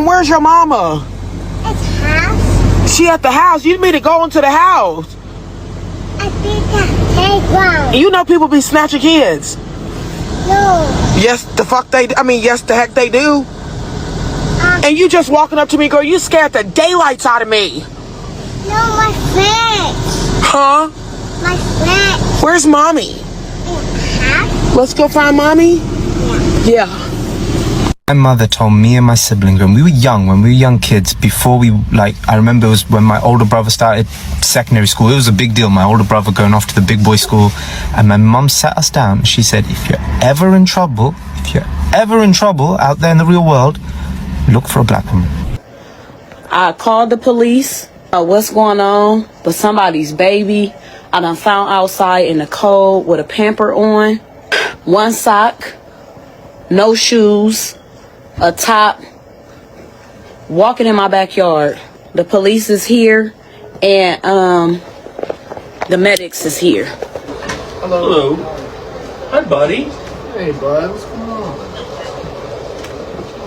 where's your mama? At the house. She at the house. You need me to go into the house. I think I take one. You know people be snatching kids. No. Yes, yes, the heck they do. And you just walking up to me, girl, you scared the daylights out of me. No, my friends. Huh? My friends. Where's mommy? Huh? Let's go find mommy? Yeah. My mother told me and my sibling when we were young kids, before I remember it was when my older brother started secondary school. It was a big deal, my older brother going off to the big boy school. And my mum sat us down. She said, if you're ever in trouble out there in the real world, look for a black woman. I called the police. What's going on? But somebody's baby. I done found outside in the cold with a pamper on, one sock, no shoes, a top, walking in my backyard. The police is here, and the medics is here. Hello. Hi, buddy. Hey, bud. What's going on?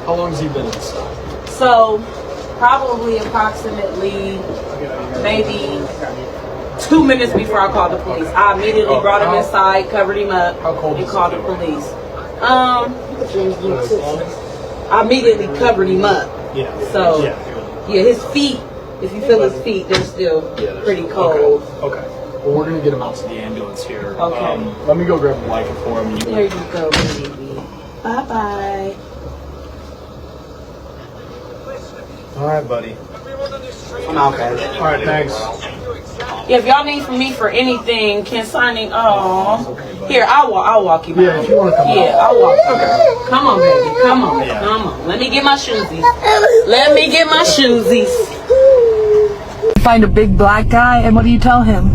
How long has he been inside? So, probably approximately maybe 2 minutes before I called the police. I immediately brought him inside, covered him up, and called the police. I immediately covered him up. Yeah. So, yeah, his feet, if you feel his feet, they're still pretty cold. Okay. Well, we're going to get him out to the ambulance here. Okay. Let me go grab a blanket for him. There you go, baby. Bye-bye. All right, buddy. I'm out, guys. All right, thanks. Yeah, if y'all need from me for anything concerning, here, I'll walk you out. Yeah, if you want to come Yeah, I'll walk you. Okay. Come on, baby. Come on. Let me get my shoesies. You find a big black guy, and what do you tell him?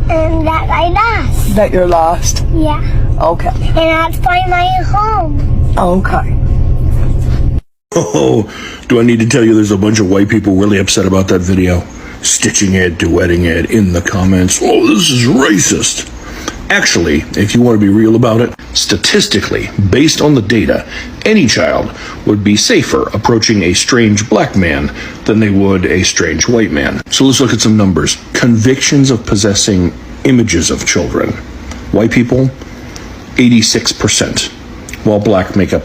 And that I lost. That you're lost. Yeah. Okay. And I have to find my home. Okay. Oh, do I need to tell you there's a bunch of white people really upset about that video? Stitching it, duetting it in the comments. Oh, this is racist. Actually, if you want to be real about it, statistically, based on the data, any child would be safer approaching a strange black man than they would a strange white man. So let's look at some numbers. Convictions of possessing images of children. White people, 86%, while black make up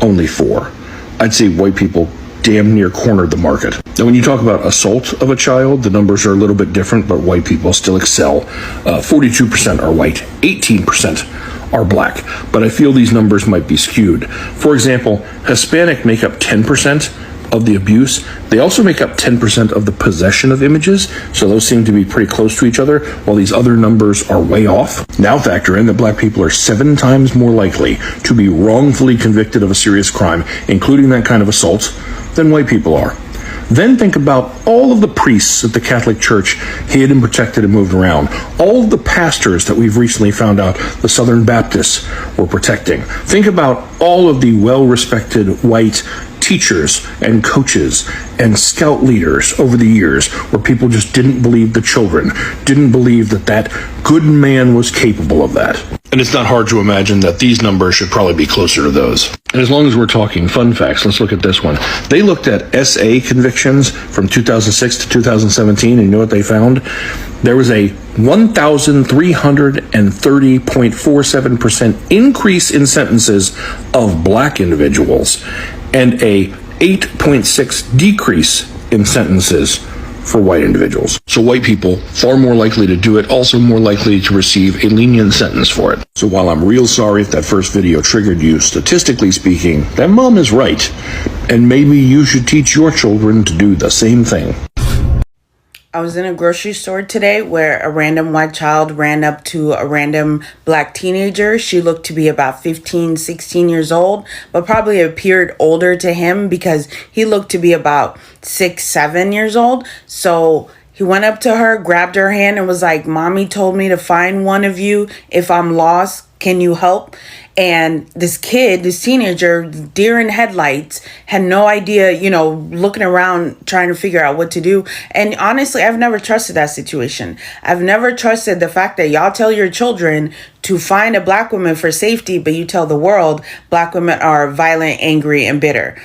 only 4%. I'd say white people damn near cornered the market. Now, when you talk about assault of a child, the numbers are a little bit different, but white people still excel. 42% are white, 18% are black, but I feel these numbers might be skewed. For example, Hispanic make up 10% of the abuse. They also make up 10% of the possession of images, so those seem to be pretty close to each other, while these other numbers are way off. Now factor in that black people are 7 times more likely to be wrongfully convicted of a serious crime, including that kind of assault, than white people are. Then think about all of the priests that the Catholic Church hid and protected and moved around. All of the pastors that we've recently found out the Southern Baptists were protecting. Think about all of the well-respected white teachers and coaches and scout leaders over the years where people just didn't believe the children, didn't believe that that good man was capable of that. And it's not hard to imagine that these numbers should probably be closer to those. And as long as we're talking fun facts, let's look at this one. They looked at SA convictions from 2006 to 2017, and you know what they found? There was a 1,330.47% increase in sentences of black individuals and a 8.6 decrease in sentences for white individuals. So white people, far more likely to do it, also more likely to receive a lenient sentence for it. So while I'm real sorry if that first video triggered you, statistically speaking, that mom is right. And maybe you should teach your children to do the same thing. I was in a grocery store today where a random white child ran up to a random black teenager. She looked to be about 15, 16 years old, but probably appeared older to him because he looked to be about 6, 7 years old. So he went up to her, grabbed her hand, and was like, "Mommy told me to find one of you if I'm lost. Can you help?" And this kid, this teenager, deer in headlights, had no idea, looking around, trying to figure out what to do. And honestly, I've never trusted that situation. I've never trusted the fact that y'all tell your children to find a black woman for safety, but you tell the world black women are violent, angry, and bitter.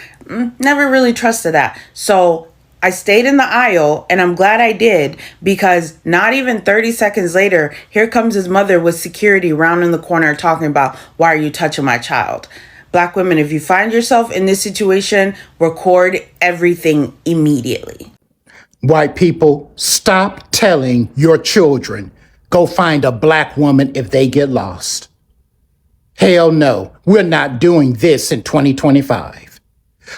Never really trusted that. So I stayed in the aisle, and I'm glad I did, because not even 30 seconds later, here comes his mother with security rounding the corner talking about, why are you touching my child? Black women, if you find yourself in this situation, record everything immediately. White people, stop telling your children, go find a black woman if they get lost. Hell no, we're not doing this in 2025.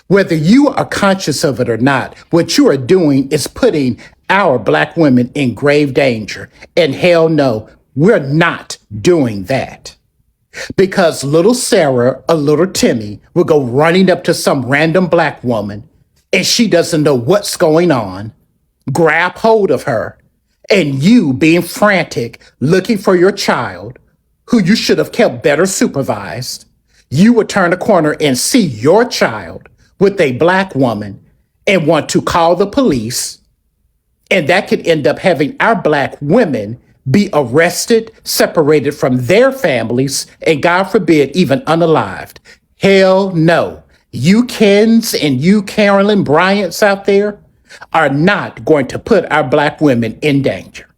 Whether you are conscious of it or not, what you are doing is putting our black women in grave danger. And hell no, we're not doing that. Because little Sarah or little Timmy will go running up to some random black woman and she doesn't know what's going on, grab hold of her, and you being frantic, looking for your child, who you should have kept better supervised, you would turn a corner and see your child with a black woman and want to call the police, and that could end up having our black women be arrested, separated from their families, and God forbid, even unalived. Hell no. You Kens and you Carolyn Bryants out there are not going to put our black women in danger.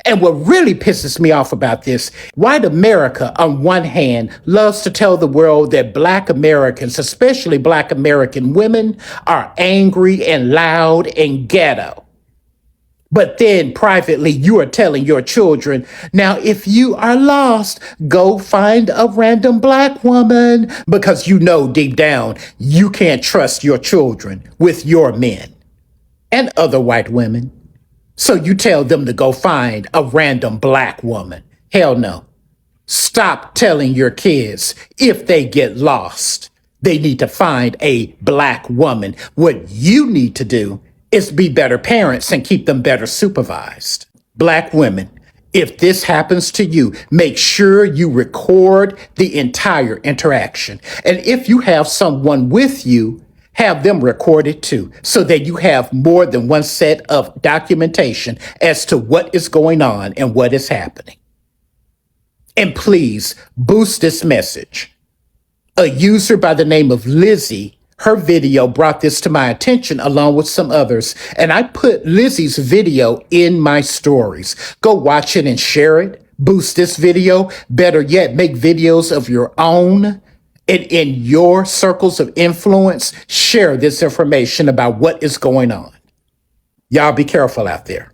And what really pisses me off about this, white America, on one hand, loves to tell the world that black Americans, especially black American women, are angry and loud and ghetto. But then privately, you are telling your children, now, if you are lost, go find a random black woman, because you know deep down, you can't trust your children with your men and other white women. So you tell them to go find a random black woman. Hell no. Stop telling your kids if they get lost, they need to find a black woman. What you need to do is be better parents and keep them better supervised. Black women, if this happens to you, make sure you record the entire interaction. And if you have someone with you, have them record it too, so that you have more than one set of documentation as to what is going on and what is happening. And please boost this message. A user by the name of Lizzie, her video brought this to my attention along with some others, and I put Lizzie's video in my stories. Go watch it and share it. Boost this video. Better yet, make videos of your own. And in your circles of influence, share this information about what is going on. Y'all be careful out there.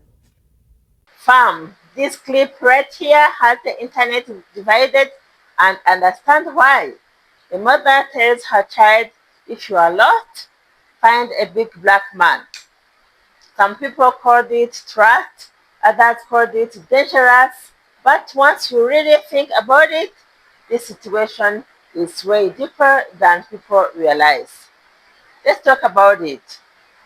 Fam, this clip right here has the internet divided, and understand why. The mother tells her child, if you are lost, find a big black man. Some people called it trust, others called it dangerous, but once you really think about it, this situation is way deeper than people realize. Let's talk about it.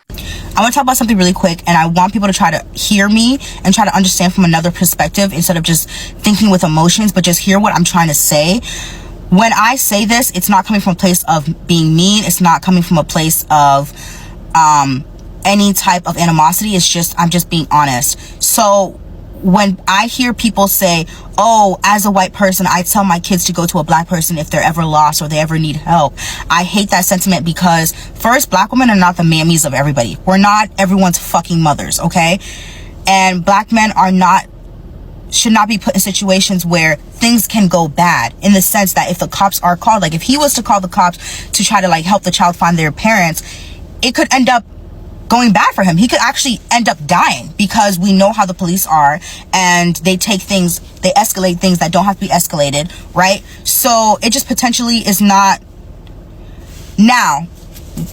I want to talk about something really quick, and I want people to try to hear me and try to understand from another perspective instead of just thinking with emotions, but just hear what I'm trying to say. When I say this, it's not coming from a place of being mean. It's not coming from a place of any type of animosity. It's just, I'm just being honest. So when I hear people say, oh, as a white person, I tell my kids to go to a black person if they're ever lost or they ever need help, I hate that sentiment, because first, black women are not the mammies of everybody. We're not everyone's fucking mothers, okay? And black men should not be put in situations where things can go bad, in the sense that if the cops are called, like if he was to call the cops to try to like help the child find their parents, it could end up going bad for him. He could actually end up dying, because we know how the police are, and they escalate things that don't have to be escalated, right? So it just potentially is not. Now,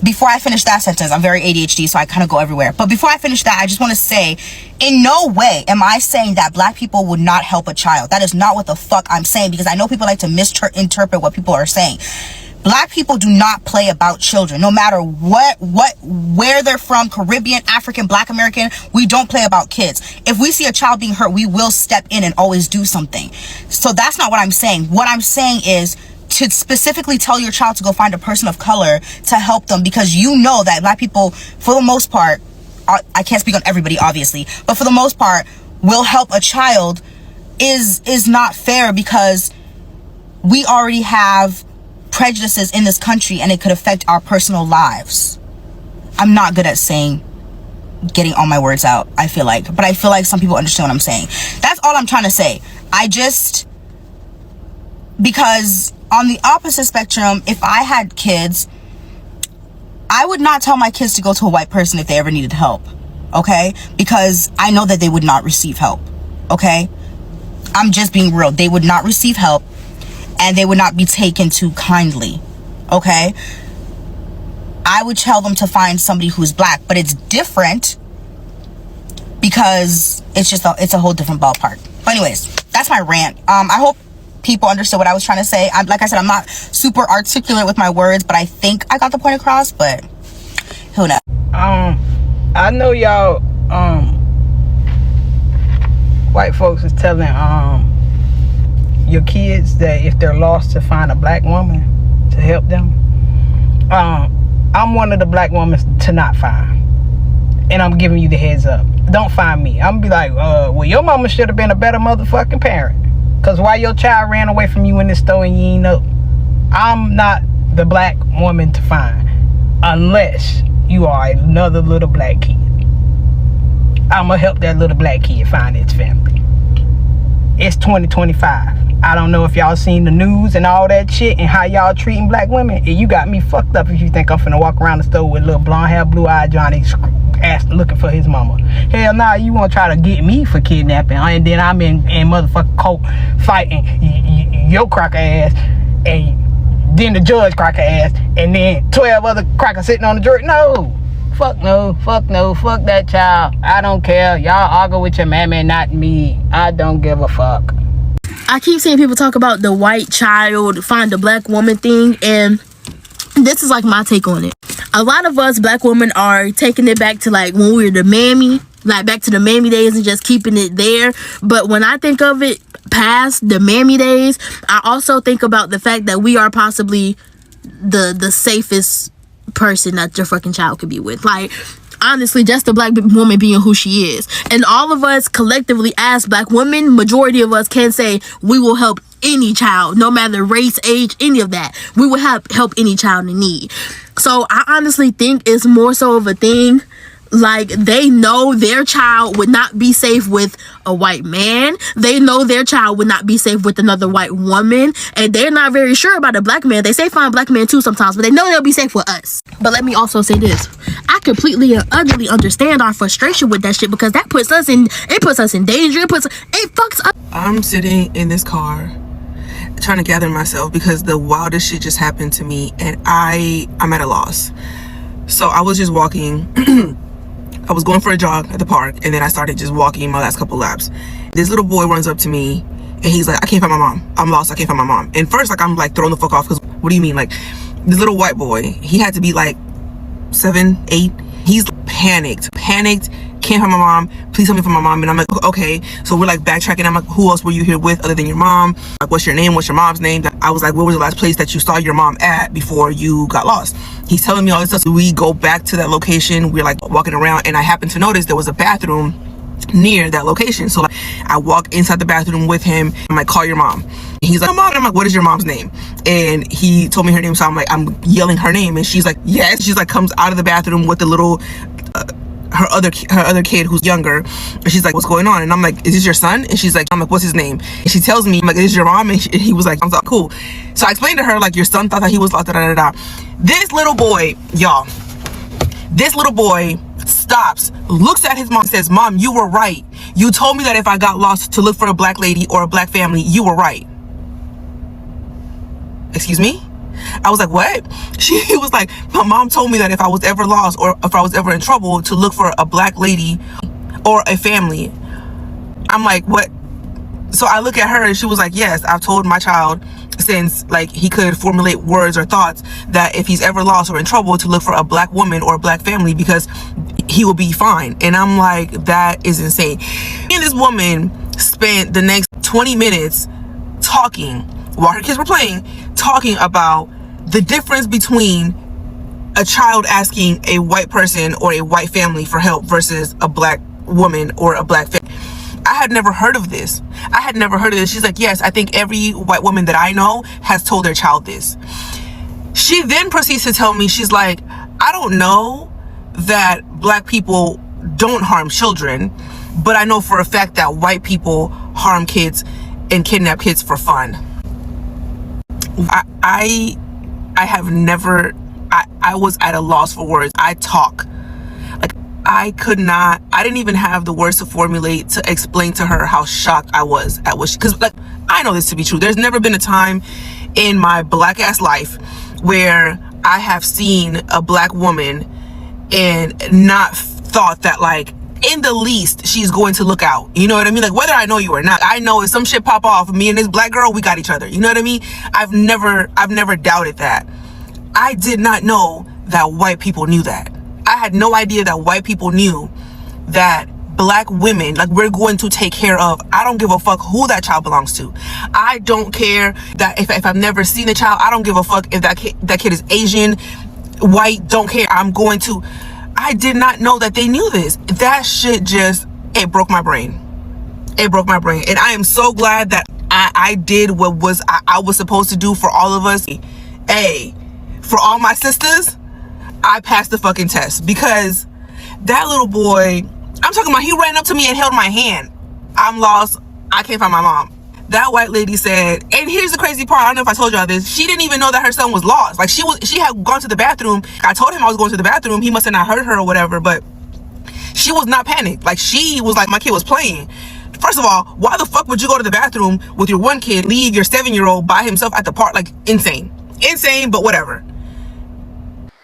before I finish that sentence, I'm very ADHD, so I kind of go everywhere. But before I finish that, I just want to say, in no way am I saying that black people would not help a child. That is not what the fuck I'm saying, because I know people like to misinterpret what people are saying. Black people do not play about children, no matter where they're from, Caribbean, African, Black American. We don't play about kids. If we see a child being hurt, we will step in and always do something. So that's not what I'm saying. What I'm saying is to specifically tell your child to go find a person of color to help them, because you know that black people, for the most part, I can't speak on everybody obviously, but for the most part, will help a child is not fair, because we already have prejudices in this country, and it could affect our personal lives. I'm not good at getting all my words out, I feel like. But I feel like some people understand what I'm saying. That's all I'm trying to say. Because on the opposite spectrum, if I had kids, I would not tell my kids to go to a white person if they ever needed help. Okay? Because I know that they would not receive help. Okay? I'm just being real. They would not receive help, and they would not be taken to kindly. Okay? I would tell them to find somebody who's black, but it's different because it's a whole different ballpark. But anyways, that's my rant. I hope people understood what I was trying to say. Like I said, I'm not super articulate with my words, but I think I got the point across, but who knows? I know y'all white folks is telling your kids that if they're lost, to find a black woman to help them. I'm one of the black women to not find, and I'm giving you the heads up. Don't find me. I'm gonna be like, well, your mama should have been a better motherfucking parent, cause why your child ran away from you in the store and you ain't know. I'm not the black woman to find, unless you are another little black kid. I'm gonna help that little black kid find its family. It's 2025. I don't know if y'all seen the news and all that shit and how y'all treating black women. And you got me fucked up if you think I'm finna walk around the store with little blonde hair, blue-eyed Johnny looking for his mama. Hell nah, you wanna try to get me for kidnapping, and then I'm in motherfucking court fighting your cracker ass, and then the judge cracker ass, and then 12 other crackers sitting on the jury. No. Fuck no, fuck that child. I don't care. Y'all argue with your mammy, not me. I don't give a fuck. I keep seeing people talk about the white child find a black woman thing, and this is like my take on it. A lot of us black women are taking it back to like when we were the mammy, like back to the mammy days and just keeping it there. But when I think of it past the mammy days, I also think about the fact that we are possibly the safest person that your fucking child could be with. Like, honestly, just a black woman being who she is. And all of us collectively as black women, majority of us can say we will help any child, no matter race, age, any of that. We will help any child in need. So I honestly think it's more so of a thing, like they know their child would not be safe with a white man. They know their child would not be safe with another white woman, and they're not very sure about a black man. They say find black men too sometimes, but they know they'll be safe with us. But let me also say this: I completely and utterly understand our frustration with that shit, because that puts us in danger. It fucks up. I'm sitting in this car trying to gather myself because the wildest shit just happened to me, and I'm at a loss. So I was just walking. I was going for a jog at the park, and then I started just walking my last couple laps. This little boy runs up to me, and he's like, I can't find my mom. I'm lost. I can't find my mom. And first, like, I'm like throwing the fuck off, because what do you mean? Like, this little white boy, he had to be like 7, 8. He's panicked, can't find my mom. Please help me find my mom. And I'm like, okay. So we're like backtracking. I'm like, who else were you here with other than your mom? Like, what's your name? What's your mom's name? I was like, where was the last place that you saw your mom at before you got lost? He's telling me all this stuff. So we go back to that location. We're like walking around, and I happened to notice there was a bathroom near that location. So like, I walk inside the bathroom with him. I'm like, call your mom. And he's like, mom. And I'm like, what is your mom's name? And he told me her name. So I'm like, I'm yelling her name, and she's like, yes. She's like, comes out of the bathroom with the little her other kid who's younger, and she's like, what's going on? And I'm like, is this your son? And she's like, I'm like, what's his name? And she tells me, I'm like, is this your mom? And he was like, I'm like, cool. So I explained to her, like, your son thought that he was lost, This little boy, y'all, stops, looks at his mom, says, mom, you were right. You told me that if I got lost to look for a black lady or a black family. You were right. Excuse me? I was like, what? He was like, my mom told me that if I was ever lost or if I was ever in trouble to look for a black lady or a family. I'm like, what? So I look at her, and she was like, yes, I've told my child since like he could formulate words or thoughts that if he's ever lost or in trouble to look for a black woman or a black family, because he will be fine. And I'm like, that is insane. Me and this woman spent the next 20 minutes talking while her kids were playing, talking about the difference between a child asking a white person or a white family for help versus a black woman or a black family. I had never heard of this. She's like, yes, I think every white woman that I know has told their child this. She then proceeds to tell me, she's like, I don't know that black people don't harm children, but I know for a fact that white people harm kids and kidnap kids for fun. I have never, I was at a loss for words. I talk. Like, I didn't even have the words to formulate to explain to her how shocked I was at what she, because like, I know this to be true. There's never been a time in my black ass life where I have seen a black woman and not thought that like in the least she's going to look out. You know what I mean? Like, whether I know you or not, I know if some shit pop off, me and this black girl, we got each other. You know what I mean? I've never doubted that. I did not know that white people knew that. I had no idea that white people knew that black women, like, we're going to take care of. I don't give a fuck who that child belongs to. I don't care that if I've never seen the child. I don't give a fuck if that kid is Asian, white, don't care. I'm going to. I did not know that they knew this. That shit just, it broke my brain. It broke my brain. And I am so glad that I did what I was supposed to do for all of us. Hey, for all my sisters, I passed the fucking test, because that little boy, I'm talking about, he ran up to me and held my hand. I'm lost. I can't find my mom. That white lady said, and here's the crazy part, I don't know if I told y'all this, she didn't even know that her son was lost. Like, she had gone to the bathroom. I told him I was going to the bathroom. He must have not heard her or whatever, but she was not panicked. Like, she was like, my kid was playing. First of all, why the fuck would you go to the bathroom with your one kid, leave your 7-year-old by himself at the park? Like, insane. Insane, but whatever.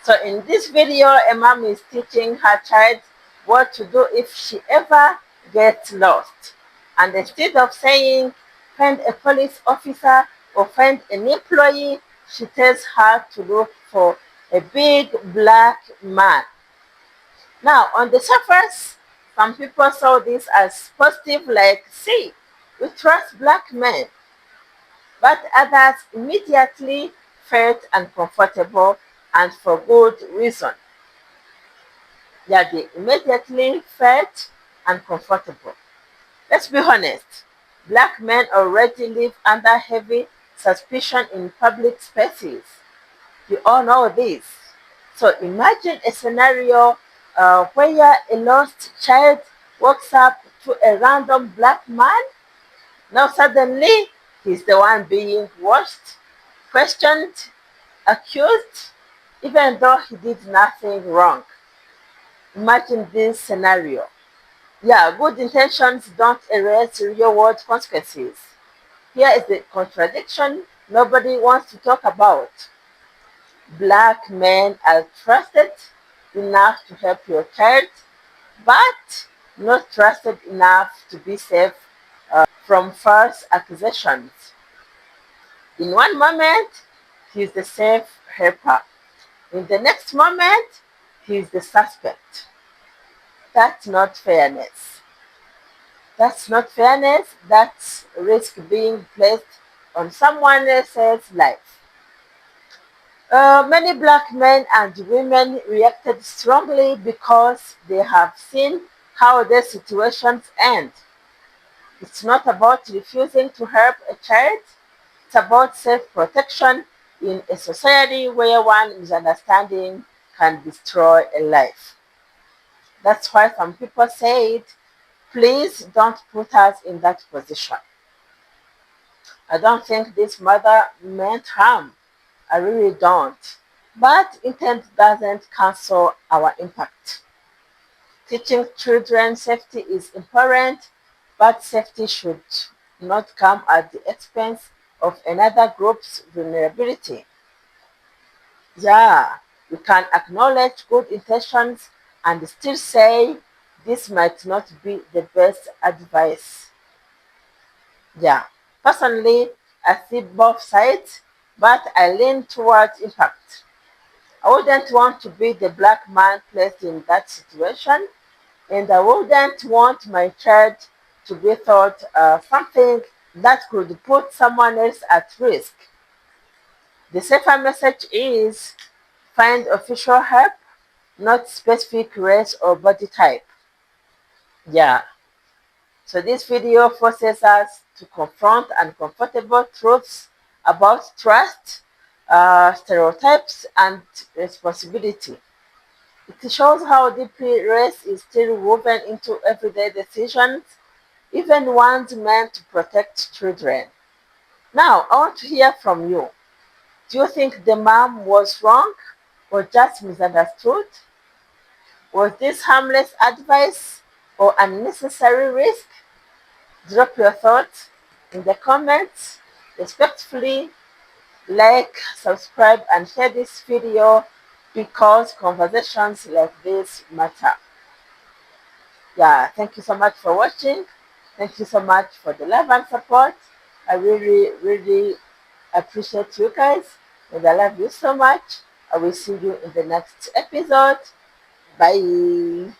So in this video, a mom is teaching her child what to do if she ever gets lost. And instead of saying, find a police officer or find an employee, she tells her to look for a big black man. Now, on the surface, some people saw this as positive, like, see, we trust black men. But others immediately felt uncomfortable, and for good reason. Yeah, they immediately felt uncomfortable. Let's be honest, black men already live under heavy suspicion in public spaces. You all know this. So imagine a scenario where a lost child walks up to a random black man. Now suddenly, he's the one being watched, questioned, accused, even though he did nothing wrong. Imagine this scenario. Yeah, good intentions don't erase real-world consequences. Here is the contradiction nobody wants to talk about. Black men are trusted enough to help your child, but not trusted enough to be safe from false accusations. In one moment, he is the safe helper. In the next moment, he is the suspect. That's not fairness. That's not fairness. That's risk being placed on someone else's life. Many black men and women reacted strongly because they have seen how their situations end. It's not about refusing to help a child. It's about self-protection in a society where one misunderstanding can destroy a life. That's why some people said, please don't put us in that position. I don't think this mother meant harm. I really don't. But intent doesn't cancel our impact. Teaching children safety is important, but safety should not come at the expense of another group's vulnerability. Yeah, you can acknowledge good intentions and still say this might not be the best advice. Yeah, personally, I see both sides, but I lean towards impact. I wouldn't want to be the black man placed in that situation, and I wouldn't want my child to be taught something that could put someone else at risk. The safer message is find official help, not specific race or body type. Yeah. So this video forces us to confront uncomfortable truths about trust, stereotypes, and responsibility. It shows how deeply race is still woven into everyday decisions, even ones meant to protect children. Now, I want to hear from you. Do you think the mom was wrong or just misunderstood? Was this harmless advice or unnecessary risk? Drop your thoughts in the comments. Respectfully, like, subscribe, and share this video because conversations like this matter. Yeah, thank you so much for watching. Thank you so much for the love and support. I really appreciate you guys, and I love you so much. I will see you in the next episode. Bye.